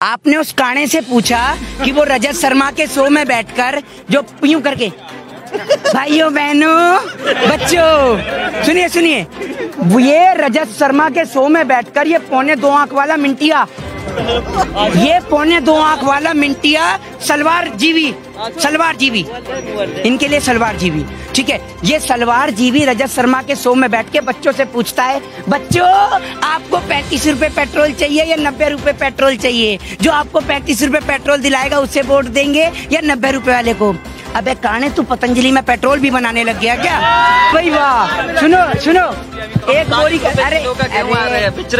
आपने उस काणे से पूछा कि वो रजत शर्मा के शो में बैठकर जो यूं करके भाइयों बहनों बच्चों सुनिए सुनिए, ये रजत शर्मा के शो में बैठकर ये पौने 2 आंख वाला मिंटिया, ये पौने 2 आंख वाला मिंटिया सलवार जीवी इनके लिए सलवार जीवी, ठीक है। ये सलवार जीवी रजत शर्मा के शो में बैठ के बच्चों से पूछता है, बच्चों आपको 35 रुपए पेट्रोल चाहिए या 90 रुपए पेट्रोल चाहिए? जो आपको 35 रुपए पेट्रोल दिलाएगा उसे वोट देंगे या 90 रुपए वाले को? अबे काने तू पतंजलि में पेट्रोल भी बनाने लग गया क्या? भाई वाह, सुनो सुनो, एक बोरी अरे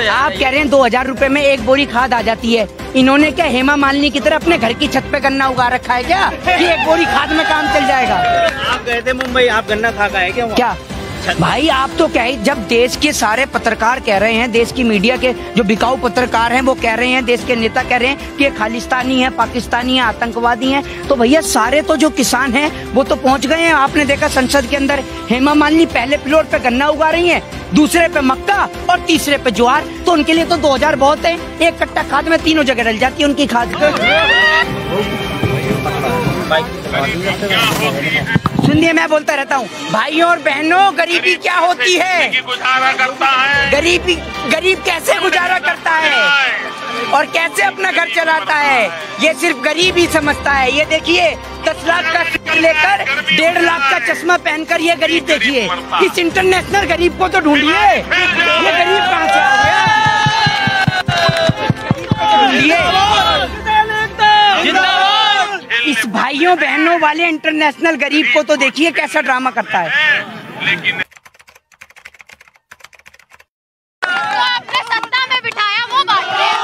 आप कह रहे हैं 2000 रुपए में एक बोरी खाद आ जाती है। इन्होंने क्या हेमा मालिनी की तरह अपने घर की छत पे गन्ना उगा रखा है क्या कि एक बोरी खाद में काम चल जाएगा? आप गए थे मुंबई, आप गन्ना खा गए क्या? भाई आप तो क्या है, जब देश के सारे पत्रकार कह रहे हैं, देश की मीडिया के जो बिकाऊ पत्रकार हैं वो कह रहे हैं, देश के नेता कह रहे हैं कि ये खालिस्तानी है, पाकिस्तानी है, आतंकवादी हैं, तो भैया सारे तो जो किसान हैं वो तो पहुंच गए हैं। आपने देखा संसद के अंदर हेमा मालिनी पहले फ्लोर पे गन्ना उगा रही है, दूसरे पे मक्का और तीसरे पे ज्वार, तो उनके लिए तो 2000 बहुत है। एक कट्टा खाद में तीनों जगह डल जाती है उनकी खाद। सुनिए, मैं बोलता रहता हूँ भाइयों और बहनों, गरीबी क्या होती है, गुजारा करता है, गरीब कैसे गुजारा करता है और कैसे अपना घर चलाता है, ये सिर्फ गरीब ही समझता है। ये देखिए 10 लाख का सिक्का लेकर 1.5 लाख का चश्मा पहनकर ये गरीब देखिए, इस इंटरनेशनल गरीब को तो ढूंढिए, ये गरीब कहाँ से आ गया? इस भाइयों बहनों वाले इंटरनेशनल गरीब को तो देखिए कैसा ड्रामा करता है। लेकिन आपने सत्ता में बिठाया वो बांट रहे हैं,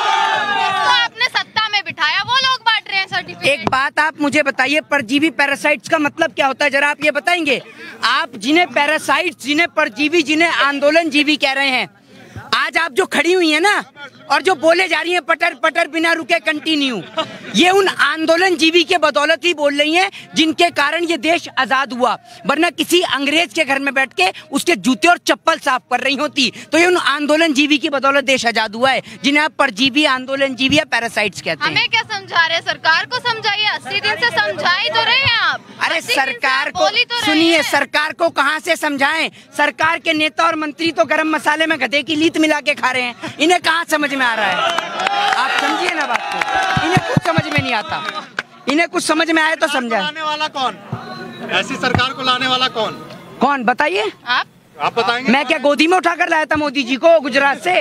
जिसको आपने सत्ता में बिठाया वो लोग बांट रहे हैं सर्टिफिकेट। एक बात आप मुझे बताइए, परजीवी पैरासाइट्स का मतलब क्या होता है, जरा आप ये बताएंगे? आप जिन्हें पैरासाइट्स, जिन्हें परजीवी, जिन्हें आंदोलन जीवी कह रहे हैं, आज आप जो खड़ी हुई है ना और जो बोले जा रही हैं पटर पटर बिना रुके कंटिन्यू, ये उन आंदोलन जीवी के बदौलत ही बोल रही हैं जिनके कारण ये देश आजाद हुआ, वरना किसी अंग्रेज के घर में बैठ के उसके जूते और चप्पल साफ कर रही होती। तो ये उन आंदोलन जीवी की बदौलत देश आजाद हुआ है, जिन्हें आप परजीवी, आंदोलन जीवी या पैरासाइट्स कहते हैं। हमें क्या समझा रहे हैं? सरकार को समझाइए, 80 दिन से समझा ही तो रहे हैं आप। अरे सरकार को सुनिए, सरकार को कहाँ से समझाएं? सरकार के नेता और मंत्री तो गरम मसाले में गधे की लीत मिला के खा रहे हैं, इन्हें कहाँ समझ में आ रहा है? आप समझिए ना बात को, इन्हें कुछ समझ में नहीं आता। इन्हें कुछ समझ में आए तो समझाए। लाने वाला कौन? ऐसी सरकार को लाने वाला कौन बताइए? आप बताएंगे? मैं क्या गोदी में उठाकर लाया था मोदी जी को गुजरात से,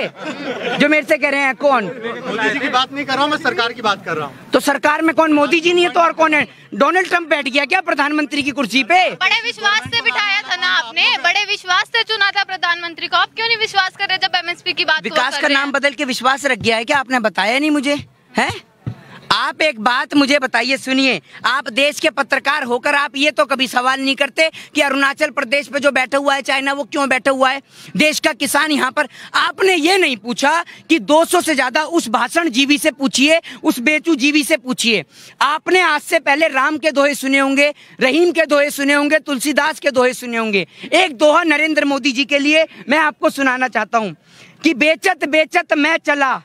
जो मेरे से कह रहे हैं कौन? मोदी जी की बात नहीं कर रहा हूँ, मैं सरकार की बात कर रहा हूँ। तो सरकार में कौन? मोदी जी नहीं है तो और कौन है? डोनाल्ड ट्रंप बैठ गया क्या प्रधानमंत्री की कुर्सी पे? बड़े विश्वास से बिठाया था ना आपने, बड़े विश्वास से चुना था प्रधानमंत्री को। आप क्यों नहीं विश्वास कर रहे जब एमएसपी की बात? विकास का नाम बदल के विश्वास रख गया है क्या? आपने बताया नहीं मुझे, है? आप एक बात मुझे बताइए, सुनिए, आप देश के पत्रकार होकर आप ये तो कभी सवाल नहीं करते कि अरुणाचल प्रदेश पे जो बैठा हुआ है चाइना, वो क्यों बैठा हुआ है? देश का किसान यहाँ पर, आपने ये नहीं पूछा कि 200 से ज्यादा उस भाषण जीवी से पूछिए, उस बेचू जीवी से पूछिए। आपने आज से पहले राम के दोहे सुने होंगे, रहीम के दोहे सुने होंगे, तुलसीदास के दोहे सुने होंगे। एक दोहा नरेंद्र मोदी जी के लिए मैं आपको सुनाना चाहता हूँ कि बेचत बेचत मैं चला,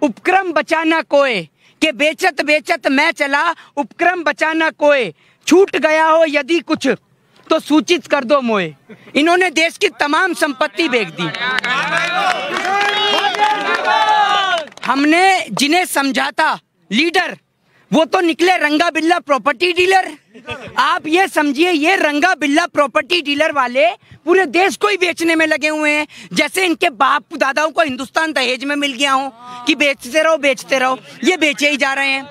उपक्रम बचाना कोय, के बेचत बेचत मैं चला, उपक्रम बचाना कोय, छूट गया हो यदि कुछ तो सूचित कर दो मोए। इन्होंने देश की तमाम संपत्ति बेच दी। हमने जिन्हें समझा था लीडर, वो तो निकले रंगा बिल्ला प्रॉपर्टी डीलर। आप ये समझिए, ये रंगा बिल्ला प्रॉपर्टी डीलर वाले पूरे देश को ही बेचने में लगे हुए हैं, जैसे इनके बाप दादाओं को हिंदुस्तान दहेज में मिल गया हो कि बेचते रहो बेचते रहो, ये बेचे ही जा रहे हैं।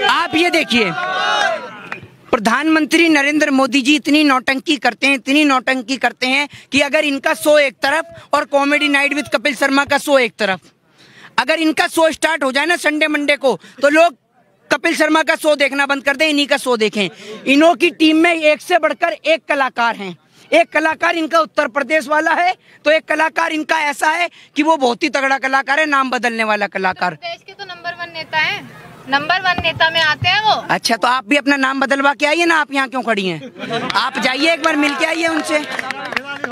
आप ये देखिए, प्रधानमंत्री नरेंद्र मोदी जी इतनी नौटंकी करते हैं, इतनी नौटंकी करते हैं कि अगर इनका शो एक तरफ और comedy night with Kapil Sharma का शो एक तरफ, अगर इनका शो स्टार्ट हो जाए ना संडे मंडे को, तो लोग कपिल शर्मा का शो देखना बंद कर दें, इन्हीं का शो देखें। इन्हों की टीम में एक से बढ़कर एक कलाकार हैं। एक कलाकार इनका उत्तर प्रदेश वाला है, तो एक कलाकार इनका ऐसा है कि वो बहुत ही तगड़ा कलाकार है, नाम बदलने वाला कलाकार। देश के तो नंबर 1 नेता है। नंबर 1 नेता में आते हैं वो। अच्छा, तो आप भी अपना नाम बदलवा के आइए ना, आप यहाँ क्यों खड़ी हैं? आप जाइए एक बार मिल के आइए उनसे।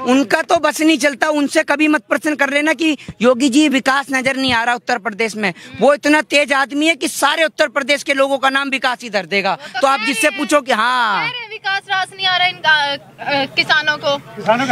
उनका तो बस नहीं चलता, उनसे कभी मत प्रश्न कर लेना कि योगी जी विकास नजर नहीं आ रहा उत्तर प्रदेश में। वो इतना तेज आदमी है कि सारे उत्तर प्रदेश के लोगों का नाम विकास ही धर देगा। तो आप जिससे पूछो कि हाँ विकास रास नहीं आ रहा इन किसानों के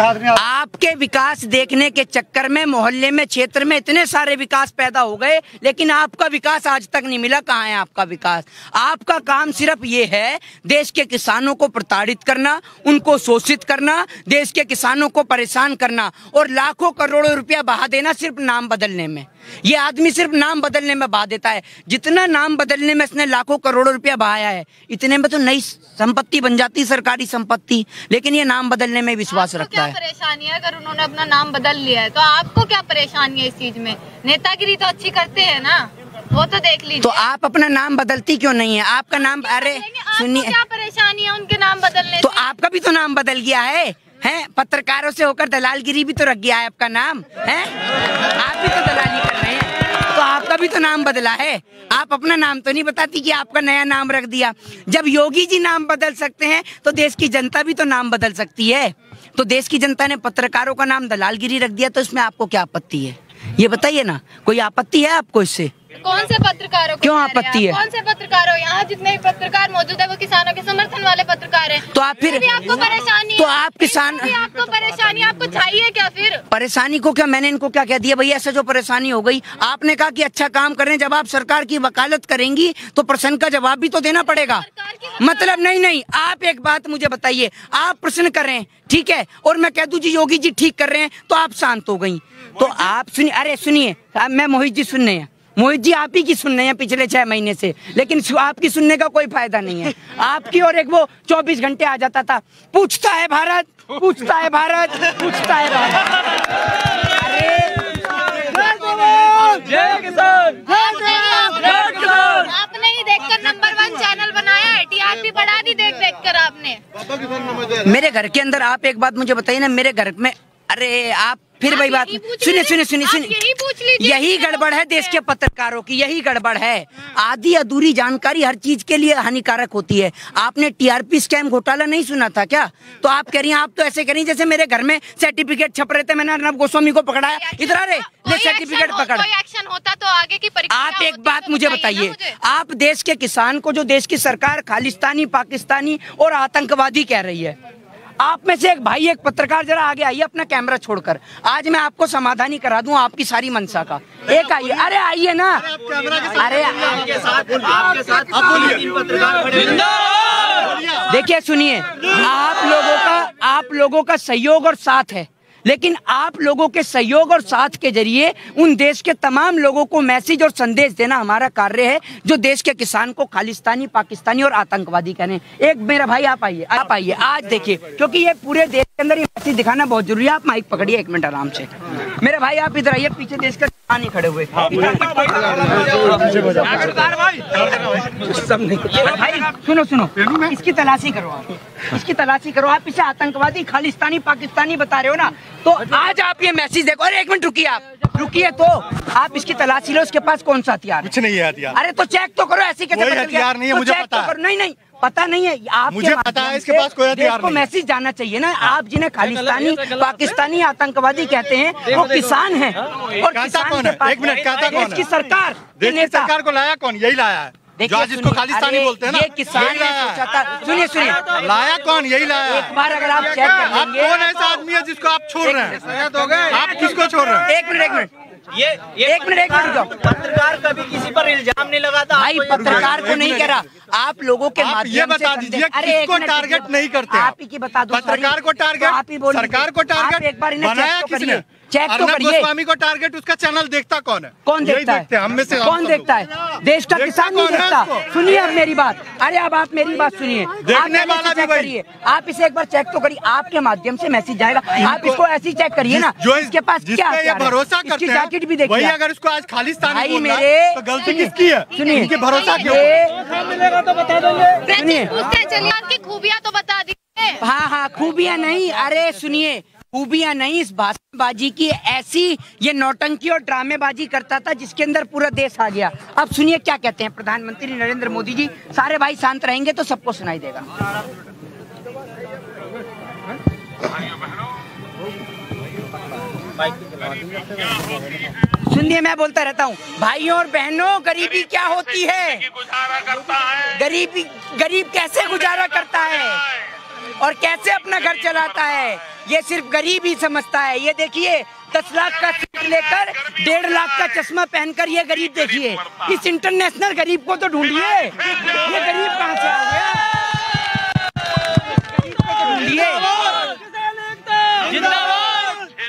हाथ में। आपके विकास देखने के चक्कर में मोहल्ले में क्षेत्र में इतने सारे विकास पैदा हो गए, लेकिन आपका विकास आज तक नहीं मिला। कहाँ है आपका विकास? आपका काम सिर्फ ये है देश के किसानों को प्रताड़ित करना, उनको शोषित करना, देश के किसानों को परेशान करना और लाखों करोड़ों रुपया बहा देना सिर्फ नाम बदलने में। ये आदमी सिर्फ नाम बदलने में बहा देता है। जितना नाम बदलने में इसने लाखों करोड़ों रुपया बहाया है, इतने में तो नई संपत्ति बन जाती, सरकारी संपत्ति। लेकिन ये नाम बदलने में विश्वास रखता है। क्या परेशानी है अगर उन्होंने अपना नाम बदल लिया है तो आपको क्या परेशानी है इस चीज में? नेतागिरी तो अच्छी करते हैं ना, वो तो देख लीजिए। तो आप अपना नाम बदलती क्यों नहीं है? आपका नाम, अरे सुनिए, क्या परेशानी है उनके नाम बदलने तो आपका भी तो नाम बदल गया है, हैं? पत्रकारों से होकर दलालगिरी भी तो रख गया है आपका नाम, हैं? आप भी तो दलाली कर रहे हैं, तो आपका भी तो नाम बदला है। आप अपना नाम तो नहीं बताती कि आपका नया नाम रख दिया। जब योगी जी नाम बदल सकते हैं तो देश की जनता भी तो नाम बदल सकती है। तो देश की जनता ने पत्रकारों का नाम दलालगिरी रख दिया, तो इसमें आपको क्या आपत्ति है? ये बताइए ना, कोई आपत्ति है आपको इससे? कौन से पत्रकारों को? क्यों आपत्ति है? कौन से पत्रकार हो? यहाँ जितने भी पत्रकार मौजूद है वो किसानों के समर्थन वाले पत्रकार हैं। तो आप फिर आपको परेशानी तो आप किसान, आपको परेशानी, आपको चाहिए क्या फिर? परेशानी को क्या, मैंने इनको क्या कह दिया भैया? ऐसा जो परेशानी हो गई, आपने कहा कि अच्छा काम कर रहे हैं, जब आप सरकार की वकालत करेंगी तो प्रश्न का जवाब भी तो देना पड़ेगा। मतलब नहीं, आप एक बात मुझे बताइए, आप प्रश्न कर रहे हैं, ठीक है, और मैं कह दूं जी योगी जी ठीक कर रहे हैं, तो आप शांत हो गई। तो आप सुनिए, अरे सुनिए, मैं मोहित जी सुन रहे हैं, मोहित जी आप ही की सुन रहे हैं पिछले 6 महीने से, लेकिन आपकी सुनने का कोई फायदा नहीं है। आपकी और एक वो 24 घंटे आ जाता था, पूछता है भारत, पूछता है भारत, पूछता है भारत। अरे जय किसान, आपने ही देखकर नंबर 1 चैनल बनाया है, टीआरपी बढ़ा दी देख कर आपने। मेरे घर के अंदर आप एक बात मुझे बताइए ना, मेरे घर में, अरे आप फिर वही बात, सुनिए, यही गड़बड़ है देश के पत्रकारों की, यही गड़बड़ है। आधी अधूरी जानकारी हर चीज के लिए हानिकारक होती है। आपने टीआरपी स्कैम घोटाला नहीं सुना था क्या? तो आप कह रही हैं, आप तो ऐसे कह रही हैं जैसे मेरे घर में सर्टिफिकेट छप रहे थे, मैंने अर्नब गोस्वामी को पकड़ाया, इधर आ रहे ले सर्टिफिकेट पकड़। कोई एक्शन होता तो आगे की परीक्षा। आप एक बात मुझे बताइए, आप देश के किसान को, जो देश की सरकार खालिस्तानी, पाकिस्तानी और आतंकवादी कह रही है, आप में से एक भाई, एक पत्रकार जरा आगे आइए अपना कैमरा छोड़कर। आज मैं आपको समाधान ही करा दूं आपकी सारी मंशा का। एक आइए, अरे आइए ना, अरे देखिए सुनिए, आप लोगों का सहयोग और साथ है, लेकिन आप लोगों के सहयोग और साथ के जरिए उन देश के तमाम लोगों को मैसेज और संदेश देना हमारा कार्य है, जो देश के किसान को खालिस्तानी, पाकिस्तानी और आतंकवादी कह रहे हैं। एक मेरा भाई आप आइए, आज देखिए, क्योंकि ये पूरे देश के अंदर ये मैसेज दिखाना बहुत जरूरी है। आप माइक पकड़िए 1 मिनट आराम से। मेरे भाई आप इधर आइए, पीछे देश के किसान ही खड़े हुए। भाई सुनो, इसकी तलाशी करो आप, इसकी तलाशी करो आप। इसे आतंकवादी, खालिस्तानी, पाकिस्तानी बता रहे हो ना, तो आज आप ये मैसेज देखो। अरे 1 मिनट रुकिए, आप रुकिए, तो आप इसकी तलाशी लो, उसके पास कौन सा हथियार? कुछ नहीं है हथियार। अरे तो चेक तो करो, ऐसे कैसे हथियार नहीं है, मुझे पता है। नहीं पता नहीं है, आप मुझे पता है इसके पास कोई हथियार नहीं। मैसेज जाना चाहिए ना। आप जिन्हें खालिस्तानी, पाकिस्तानी, आतंकवादी कहते हैं वो किसान हैं, और कहता कौन है? 1 मिनट, कहता कौन है? इसकी सरकार, देश की सरकार को लाया कौन? यही लाया है जो आज इसको खालिस्तानी बोलते हैं ना। ये किसान सुनिए, लाया कौन? यही लाया। एक बार अगर आप चेक कर आप कौन ऐसा आदमी है जिसको आप छोड़ रहे हैं? आप किसको छोड़ रहे हैं? एक मिनट एक मिनट जाओ। पत्रकार कभी किसी पर इल्जाम नहीं लगाता। भाई पत्रकार को नहीं कह रहा, आप लोगों के माध्यम से। ये बता दीजिए किसको टारगेट नहीं करते? आप ही की बता दो। पत्रकार को टारगेट, सरकार को टारगेट, एक बार बनाया किसने? चेक तो अर्नब करिए। गोस्वामी को टारगेट, उसका चैनल देखता कौन है? कौन देखता है? हम में से कौन देखता है? देश का किसान नहीं देखता। सुनिए अब मेरी बात, अरे अब आप मेरी बात सुनिए। देखने वाला भी करिए, आप इसे एक बार चेक तो करिए, आपके माध्यम से मैसेज जाएगा। आप इसको ऐसे ही चेक करिए ना, जो इसके पास क्या है, भरोसा करते हैं, जैकेट भी देखिए। वही अगर इसको आज खालिस्तानी बोल रहा मेरे है तो गलती किसकी है? सुनिए, इनके भरोसा क्यों? मिलेगा तो बता देंगे। सुनिए, चलिए आपकी खूबियाँ तो बता दीजिए। हाँ खूबियाँ नहीं, अरे सुनिए, खूबियां नहीं इस भाषणबाजी की, ऐसी ये नौटंकी और ड्रामेबाजी करता था जिसके अंदर पूरा देश आ गया। अब सुनिए क्या कहते हैं प्रधानमंत्री नरेंद्र मोदी जी। सारे भाई शांत रहेंगे तो सबको सुनाई देगा। सुनिए, मैं बोलता रहता हूँ, भाइयों और बहनों, गरीबी क्या होती है, गुजारा करता है, गरीब कैसे गुजारा करता है और कैसे अपना घर चलाता है, ये सिर्फ गरीब ही समझता है। ये देखिए 10 लाख का सूट लेकर 1.5 लाख का चश्मा पहनकर ये गरीब देखिए। इस इंटरनेशनल गरीब को तो ढूंढिए, ये गरीब कहाँ से आ गया?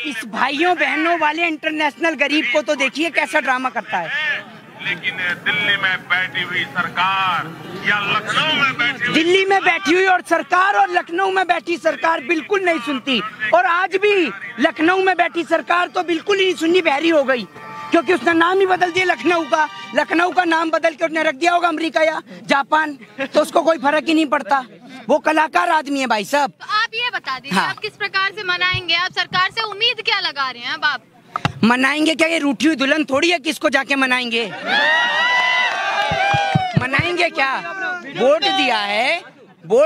इस भाइयों बहनों वाले इंटरनेशनल गरीब को तो देखिए कैसा ड्रामा करता है। लेकिन दिल्ली में बैठी हुई सरकार या लखनऊ में बैठी, दिल्ली में बैठी हुई और सरकार और लखनऊ में बैठी सरकार बिल्कुल नहीं सुनती। और आज भी लखनऊ में बैठी सरकार तो बिल्कुल ही नहीं सुननी, बहरी हो गई, क्योंकि उसने नाम ही बदल दिया लखनऊ का नाम बदल के उसने रख दिया होगा अमेरिका या जापान, तो उसको कोई फर्क ही नहीं पड़ता। वो कलाकार आदमी है भाई साहब। तो आप ये बता दीजिए, आप किस प्रकार से मनाएंगे? आप सरकार से उम्मीद क्या लगा रहे हैं? अब आप मनाएंगे क्या? ये रूठी हुई दुल्हन थोड़ी है, किसको जाके मनाएंगे? मनाएंगे क्या? वोट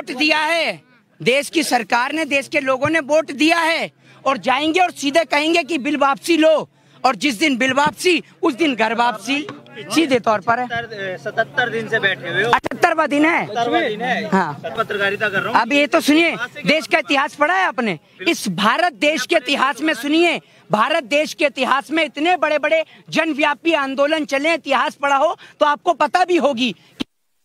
दिया है देश की सरकार ने, देश के लोगों ने वोट दिया है, और जाएंगे और सीधे कहेंगे कि बिल वापसी लो, और जिस दिन बिल वापसी उस दिन घर वापसी, सीधे तौर पर है। 77 दिन से बैठे हुए हो। 78वां दिन है। हाँ, पत्रकारिता कर रहा हूँ। अब ये तो सुनिए, देश का इतिहास पढ़ा है आपने? इस भारत देश के इतिहास में सुनिए, भारत देश के इतिहास में इतने बड़े बड़े जनव्यापी आंदोलन चले, इतिहास पढ़ा हो तो आपको पता भी होगी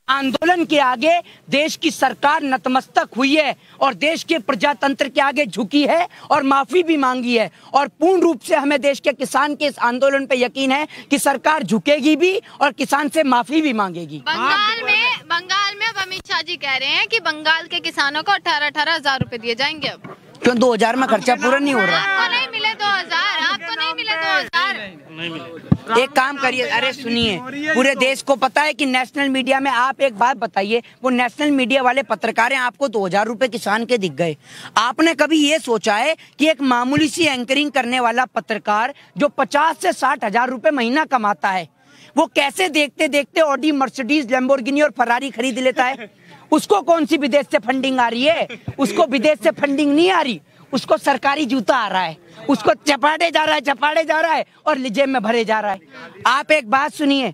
आंदोलन के आगे देश की सरकार नतमस्तक हुई है और देश के प्रजातंत्र के आगे झुकी है और माफी भी मांगी है। और पूर्ण रूप से हमें देश के किसान के इस आंदोलन पे यकीन है कि सरकार झुकेगी भी और किसान से माफी भी मांगेगी। बंगाल में अब अमित शाह जी कह रहे हैं कि बंगाल के किसानों को 18-18 हजार रूपए दिए जाएंगे। अब क्यों 2000 में खर्चा पूरा नहीं हो रहा? आपको नहीं मिले 2000, आपको नहीं मिले 2000। एक काम करिए, अरे सुनिए, पूरे देश को पता है कि नेशनल मीडिया में, आप एक बात बताइए, वो नेशनल मीडिया वाले पत्रकार हैं, आपको 2000 रुपए किसान के दिख गए। आपने कभी ये सोचा है कि एक मामूली सी एंकरिंग करने वाला पत्रकार जो 50 से 60 हजार रुपए महीना कमाता है, वो कैसे देखते देखते ऑडी, मर्सिडीज, लैम्बोर्गिनी और फरारी खरीद लेता है? उसको कौन सी विदेश से फंडिंग आ रही है? उसको विदेश से फंडिंग नहीं आ रही, उसको सरकारी जूता आ रहा है, उसको चपाटे जा रहा है और जेब में भरे जा रहा है। आप एक बात सुनिए,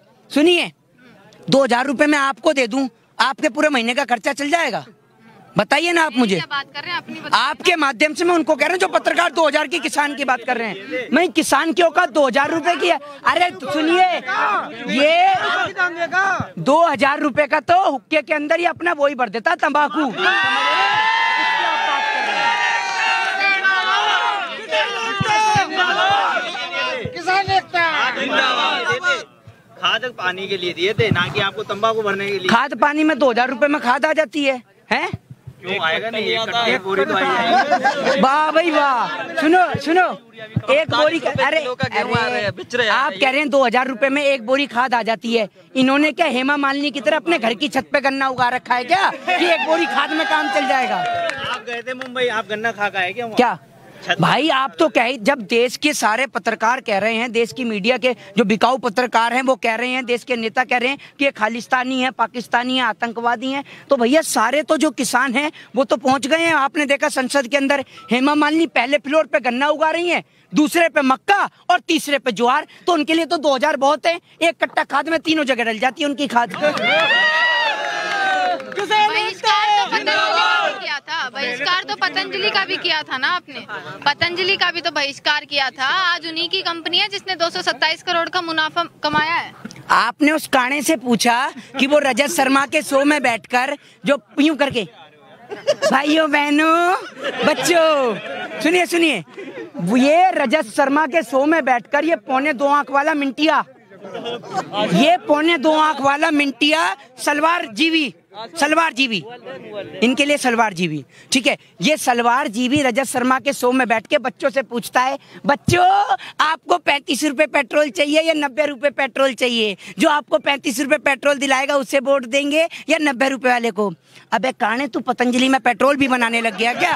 2000 रुपए मैं आपको दे दूं, आपके पूरे महीने का खर्चा चल जाएगा? बताइए ना आप मुझे। क्या बात कर रहे हैं? अपनी बताइए। आपके माध्यम से मैं उनको कह रहा हूँ जो पत्रकार 2000 की किसान की बात कर रहे हैं। मैं किसान की औकात 2000 रुपए की है। अरे सुनिए, ये 2000 रुपए का तो हुक्के के अंदर ही अपना वही भर देता, तंबाकू। खाद पानी के लिए दिए थे, ना कि आपको तंबाकू भरने के लिए। खाद पानी में 2000 रुपए में खाद आ जाती है? क्यों आएगा नहीं? एक बोरी तो आई। वाह भाई वाह, सुनो, एक बोरी, अरे आप कह रहे हैं 2000 रुपए में एक बोरी खाद आ जाती है। इन्होंने क्या हेमा मालिनी की तरह अपने घर की छत पे गन्ना उगा रखा है क्या कि एक बोरी खाद में काम चल जाएगा? आप गए थे मुंबई, आप गन्ना खा का है क्या भाई? आप तो कह, जब देश के सारे पत्रकार कह रहे हैं, देश की मीडिया के जो बिकाऊ पत्रकार हैं वो कह रहे हैं, देश के नेता कह रहे हैं कि ये खालिस्तानी है, पाकिस्तानी है, आतंकवादी हैं, तो भैया सारे तो जो किसान हैं वो तो पहुंच गए हैं। आपने देखा संसद के अंदर हेमा मालिनी पहले फ्लोर पे गन्ना उगा रही हैं, दूसरे पे मक्का और तीसरे पे ज्वार, तो उनके लिए तो 2000 बहुत है। एक कट्टा खाद में तीनों जगह डल जाती है उनकी खाद। बहिष्कार तो पतंजलि का भी किया था ना आपने? पतंजलि का भी तो बहिष्कार किया था। आज उन्हीं की कंपनी है जिसने 227 करोड़ का मुनाफा कमाया है। आपने उस काणे से पूछा कि वो रजत शर्मा के शो में बैठकर जो यूं करके, भाइयों बहनों बच्चों सुनिए, ये रजत शर्मा के शो में बैठकर ये 2.25 आंख वाला मिंटिया, ये 2.25 आंख वाला मिंटिया सलवार जीवी, इनके लिए सलवार जीवी, ठीक है। ये सलवार जीवी रजत शर्मा के शो में बैठ के बच्चों से पूछता है, बच्चों आपको 35 रुपए पेट्रोल चाहिए या 90 रुपए पेट्रोल चाहिए? जो आपको 35 रुपए पेट्रोल दिलाएगा उसे वोट देंगे या 90 रुपए वाले को? अबे काने, तू पतंजलि में पेट्रोल भी बनाने लग गया क्या?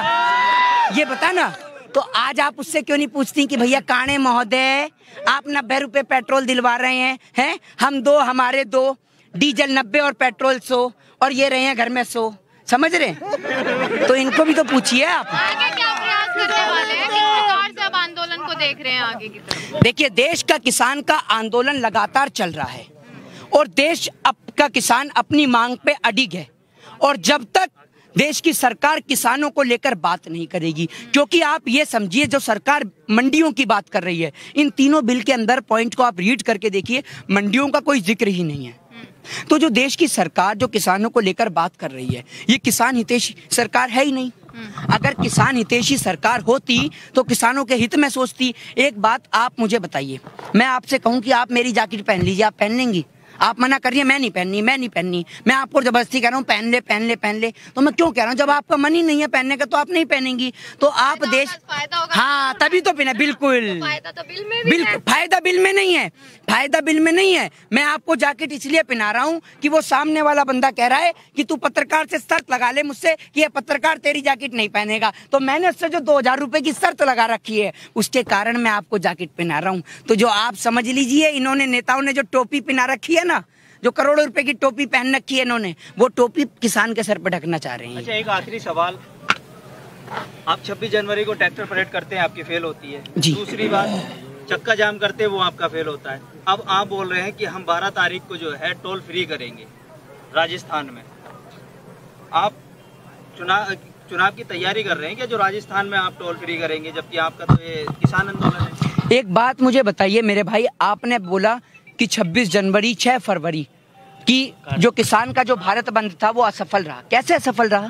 ये बता ना, तो आज आप उससे क्यों नहीं पूछती कि भैया काणे महोदय आप 90 रुपए पेट्रोल दिलवा रहे हैं हम 2 हमारे 2 डीजल 90 और पेट्रोल 100 और ये रहे हैं घर में 100, समझ रहे? तो इनको भी तो पूछिए आप। आगे क्या प्रयास करने वाले हैं? किस प्रकार से अब आंदोलन को देख रहे हैं आगे की तरफ? देखिए, देश का किसान का आंदोलन लगातार चल रहा है और देश का किसान अपनी मांग पे अडिग है और जब तक देश की सरकार किसानों को लेकर बात नहीं करेगी, क्योंकि आप ये समझिए जो सरकार मंडियों की बात कर रही है, इन तीनों बिल के अंदर पॉइंट को आप रीड करके देखिए, मंडियों का कोई जिक्र ही नहीं है। तो जो देश की सरकार जो किसानों को लेकर बात कर रही है, ये किसान हितैषी सरकार है ही नहीं। अगर किसान हितैषी सरकार होती तो किसानों के हित में सोचती। एक बात आप मुझे बताइए, मैं आपसे कहूं कि आप मेरी जैकेट पहन लीजिए, आप पहन लेंगी? आप मना करिए मैं नहीं पहननी, मैं आपको जबरदस्ती कह रहा हूँ पहन ले, तो मैं क्यों कह रहा हूँ? जब आपका मन ही नहीं है पहनने का तो आप नहीं पहनेंगी। तो आप देश, हाँ तभी तो पहना, बिल्कुल फायदा बिल में नहीं है, फायदा बिल में नहीं है। मैं आपको जैकेट इसलिए पहना रहा हूँ कि वो सामने वाला बंदा कह रहा है कि तू पत्रकार से शर्त लगा ले मुझसे कि ये पत्रकार तेरी जैकेट नहीं पहनेगा, तो मैंने उससे जो 2000 रुपए की शर्त लगा रखी है उसके कारण मैं आपको जैकेट पहना रहा हूँ। तो जो आप समझ लीजिए, इन्होंने नेताओं ने जो टोपी पहना रखी है ना, जो करोड़ों रुपए की टोपी पहन रखी है इन्होंने, वो टोपी किसान के सर पर ढकना चाह रहे हैं। अच्छा, एक आखिरी सवाल, आप 26 जनवरी को ट्रैक्टर परेड करते हैं, आपकी फेल होती है जी। दूसरी बात, चक्का जाम करते हैं, वो आपका फेल होता है। अब आप बोल रहे हैं कि हम 12 तारीख को जो है टोल फ्री करेंगे राजस्थान में। आप चुनाव की तैयारी कर रहे हैं क्या जो राजस्थान में आप टोल फ्री करेंगे, जबकि आपका तो ये किसान आंदोलन है? एक बात मुझे बताइए मेरे भाई, आपने बोला कि 26 जनवरी 6 फरवरी की जो किसान का जो भारत बंद था वो असफल रहा। कैसे असफल रहा?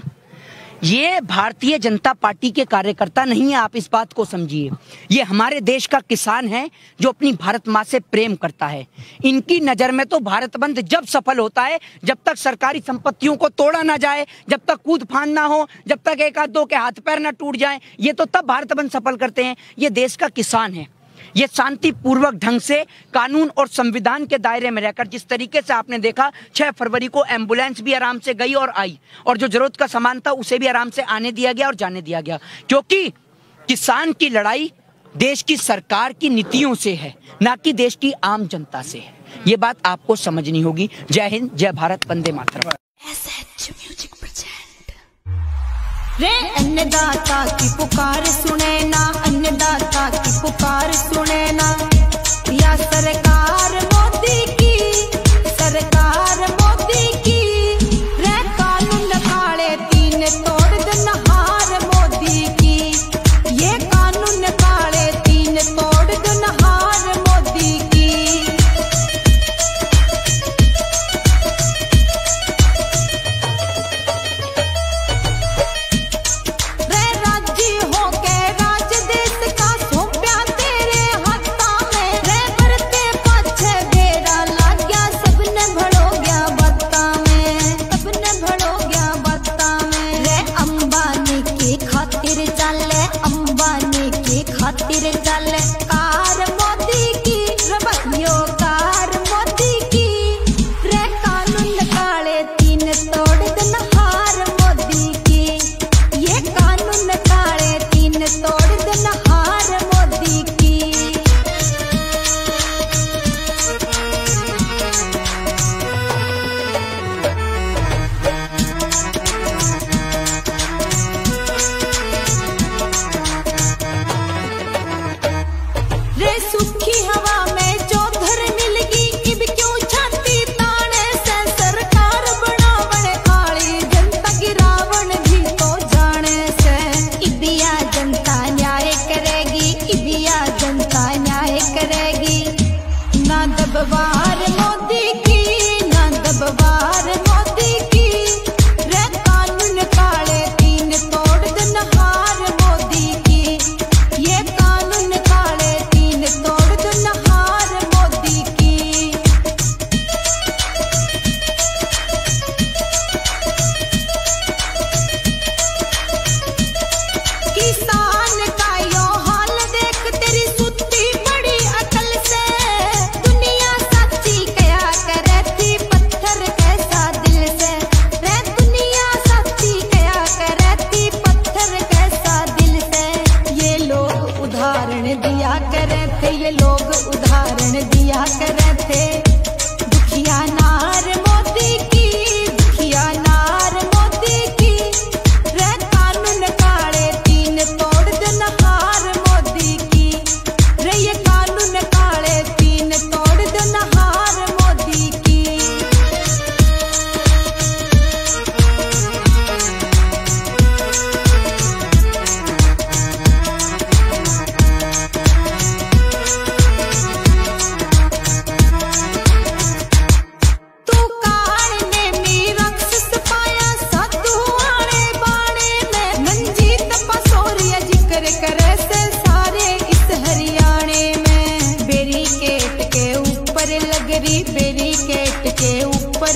ये भारतीय जनता पार्टी के कार्यकर्ता नहीं है, आप इस बात को समझिए। ये हमारे देश का किसान है जो अपनी भारत माँ से प्रेम करता है। इनकी नजर में तो भारत बंद जब सफल होता है जब तक सरकारी संपत्तियों को तोड़ा ना जाए, जब तक कूद फांद ना हो, जब तक एक आध दो के हाथ पैर ना टूट जाए, ये तो तब भारत बंद सफल करते हैं। ये देश का किसान है, ये शांतिपूर्वक ढंग से कानून और संविधान के दायरे में रहकर, जिस तरीके से आपने देखा 6 फरवरी को एम्बुलेंस भी आराम से गई और आई, और जो जरूरत का सामान था उसे भी आराम से आने दिया गया और जाने दिया गया, क्योंकि किसान की लड़ाई देश की सरकार की नीतियों से है, ना कि देश की आम जनता से है। ये बात आपको समझनी होगी। जय हिंद, जय भारत, वंदे मातरम। रे अन्नदाता की पुकार सुने ना, अन्नदाता की पुकार सुने ना, या सरकार मोदी की, सरकार मोदी की, रे कानून काले 3 तोड़ देना हार मोदी की, ये कानून काले 3 तोड़ देना हार मोदी की।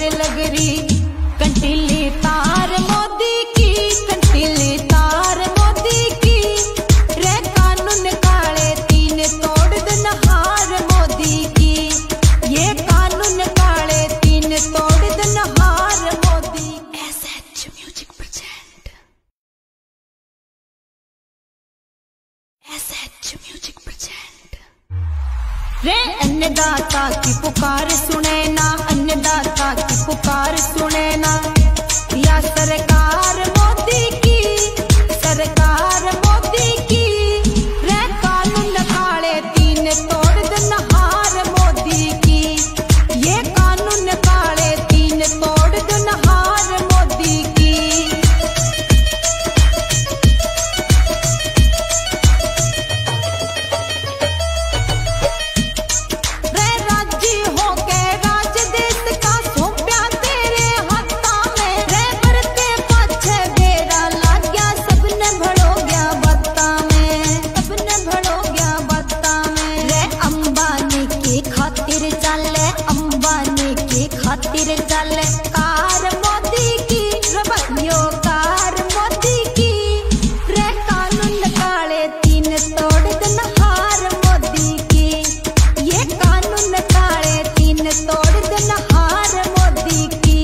ऊपर लगरी कंटीली तार मोदी की, कंटीली तार मोदी की रे कानून काले तीन तोड़ दन हार मोदी की, ये कानून काले तीन तोड़ दन हार Modi. SH music present, SH music present. रे अन्नदाता की पुकार सुने ना, अन्नदाता की पुकार सुने ना, या सरकार मोदी की, सरकार मोदी की रे कानून काले तीन तोड़ दन हार मोदी की, ये कानून काले तीन तोड़ दन हार मोदी की। रे राज्य हो के राज देश का सौंपया तेरे हाथा में, रे बरते पाछे बेरा लाग गया सबने भड़ो गया बत्ता में, सबने भड़ो गया बत्ता में। रे अंबानी की खातिर चले, अंबानी की खातिर चले कार मोदी की, रे बहियो कार मोदी की रे कानून काले तीन तोड़ दन हार मोदी की, ये कानून काले तीन तोड़ दन हार मोदी की।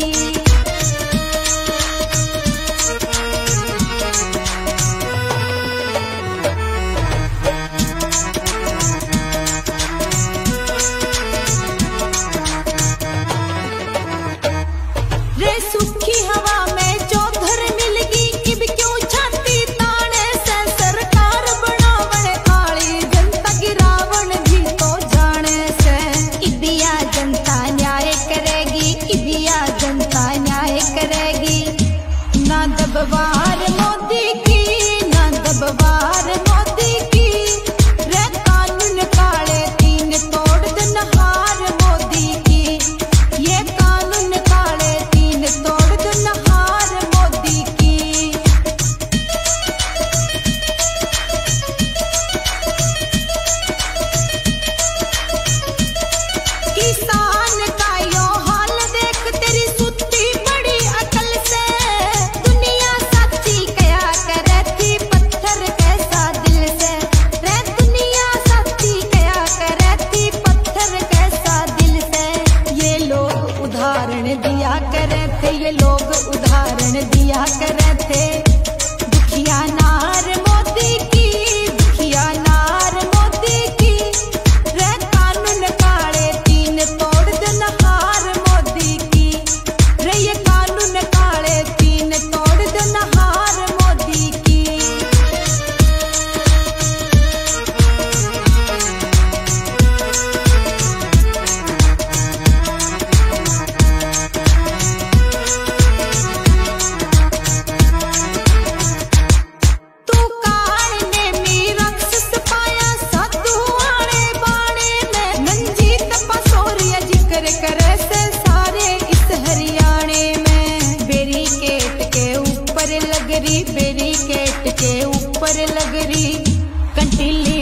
रे सूखी हवा में चौधर मिलगी, इब क्यों छाती ताने से सरकार बनावण काली, जनता गिरावण भी तो जाने से। इबिया जनता न्याय करेगी, इबिया जनता न्याय करेगी, ना दबवार मोदी की, ना दबवार मोदी की रे कानून काले तीन तोड़ दन हार मोदी की, ये कानून काले तीन तोड़ दन हार मोदी की। किसान का यो हाल देख तेरी सुती बड़ी अकल से, दुनिया साची कया करे थी पत्थर कैसा दिल से, रे दुनिया साची कया करे थी पत्थर कैसा दिल से। ये लोग उदाहरण दिया करे थे, ये लोग उदाहरण दिया करे थे, दुखिया नार मोदी की, दुखिया नार मोदी की रे कानून काले तीन तोड़ दन हार मोदी की, रे ये कानून काले तीन तोड़ दन हार मोदी की। तू काल ने मी राक्षस पाया साधु आणे बाणे में, मंजीत पसोरिया जिक्र करे से सारे इस हरियाणे में। बैरिकेड के ऊपर लगरी, बैरिकेड के ऊपर लगरी कंटीली